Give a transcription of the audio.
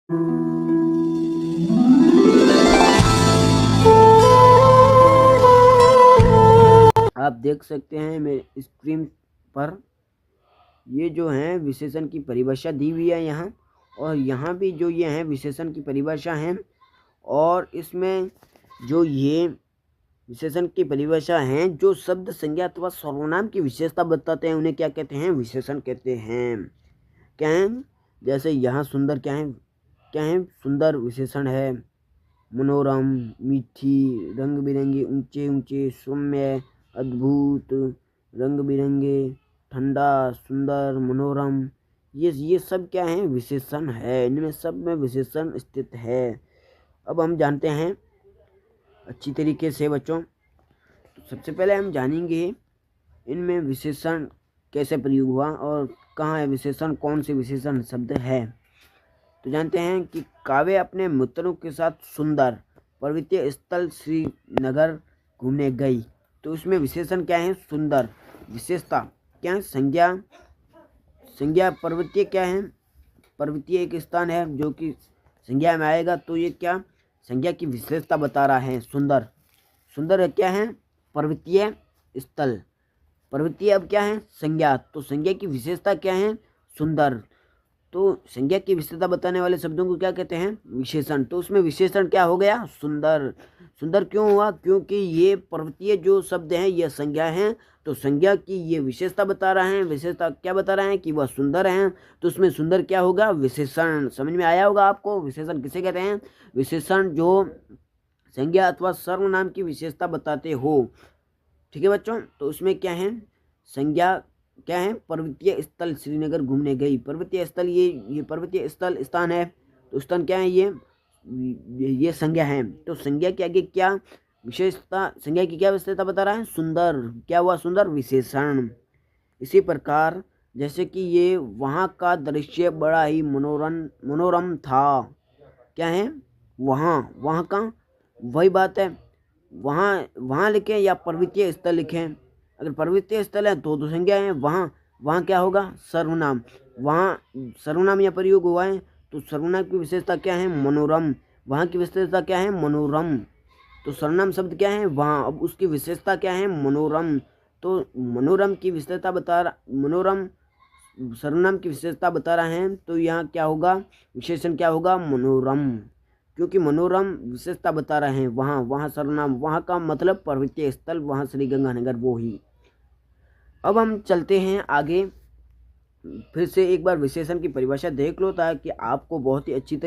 आप देख सकते हैं मेरे स्क्रीन पर ये जो है विशेषण की परिभाषा दी हुई है यहाँ, और यहाँ भी जो ये है विशेषण की परिभाषा है, और इसमें जो ये विशेषण की परिभाषा है जो शब्द संज्ञा अथवा सर्वनाम की विशेषता बताते हैं उन्हें क्या कहते हैं? विशेषण कहते हैं। क्या है? जैसे यहाँ सुंदर क्या है? सुंदर विशेषण है। मनोरम, मीठी, रंग बिरंगे, ऊंचे ऊंचे, सौम्य, अद्भुत, रंग बिरंगे, ठंडा, सुंदर, मनोरम, ये सब क्या है? विशेषण है। इनमें सब में विशेषण स्थित है। अब हम जानते हैं अच्छी तरीके से बच्चों। तो सबसे पहले हम जानेंगे इनमें विशेषण कैसे प्रयोग हुआ और कहाँ है विशेषण, कौन से विशेषण शब्द है। तो जानते हैं कि काव्य अपने मित्रों के साथ सुंदर पर्वतीय स्थल श्रीनगर घूमने गई। तो इसमें विशेषण क्या है? सुंदर। विशेषता क्या है? संज्ञा पर्वतीय क्या है? पर्वतीय एक स्थान है जो कि संज्ञा में आएगा, तो ये क्या संज्ञा की विशेषता बता रहा है? सुंदर। सुंदर क्या है? पर्वतीय स्थल। पर्वतीय अब क्या है? संज्ञा। तो संज्ञा की विशेषता क्या है? सुंदर। तो संज्ञा की विशेषता बताने वाले शब्दों को क्या कहते हैं? विशेषण। तो उसमें विशेषण क्या हो गया? सुंदर। सुंदर क्यों हुआ? क्योंकि ये पर्वतीय जो शब्द हैं ये संज्ञा हैं, तो संज्ञा की ये विशेषता बता रहे हैं। विशेषता क्या बता रहे हैं? कि वह सुंदर हैं। तो उसमें सुंदर क्या होगा? विशेषण। समझ में आया होगा आपको विशेषण किसे कहते हैं? विशेषण जो संज्ञा अथवा सर्वनाम की विशेषता बताते हो। ठीक है बच्चों। तो उसमें क्या है? संज्ञा क्या है? पर्वतीय स्थल श्रीनगर घूमने गई। पर्वतीय स्थल ये पर्वतीय स्थल स्थान है, तो स्थान क्या है? ये संज्ञा है। तो संज्ञा के आगे क्या विशेषता, संज्ञा की क्या विशेषता बता रहा है? सुंदर। क्या हुआ? सुंदर विशेषण। इसी प्रकार जैसे कि ये वहाँ का दृश्य बड़ा ही मनोरम था। क्या है? वहाँ का, वही बात है। वहाँ लिखें या पर्वतीय स्थल लिखें। अगर पर्वतीय स्थल है तो संज्ञा है। वहाँ क्या होगा? सर्वनाम। वहाँ सर्वनाम या प्रयोग हुआ है, तो सर्वनाम की विशेषता क्या है? मनोरम। वहाँ की विशेषता क्या है? मनोरम। तो सर्वनाम शब्द क्या है? वहाँ। अब उसकी विशेषता क्या है? मनोरम। तो मनोरम की विशेषता मनोरम सर्वनाम की विशेषता बता रहे हैं, तो यहाँ क्या होगा? विशेषण क्या होगा? मनोरम। क्योंकि मनोरम विशेषता बता रहे हैं। वहाँ सर्वनाम, वहाँ का मतलब पर्वतीय स्थल, वहाँ श्री गंगानगर वो ही। अब हम चलते हैं आगे। फिर से एक बार विशेषण की परिभाषा देख लो ताकि आपको बहुत ही अच्छी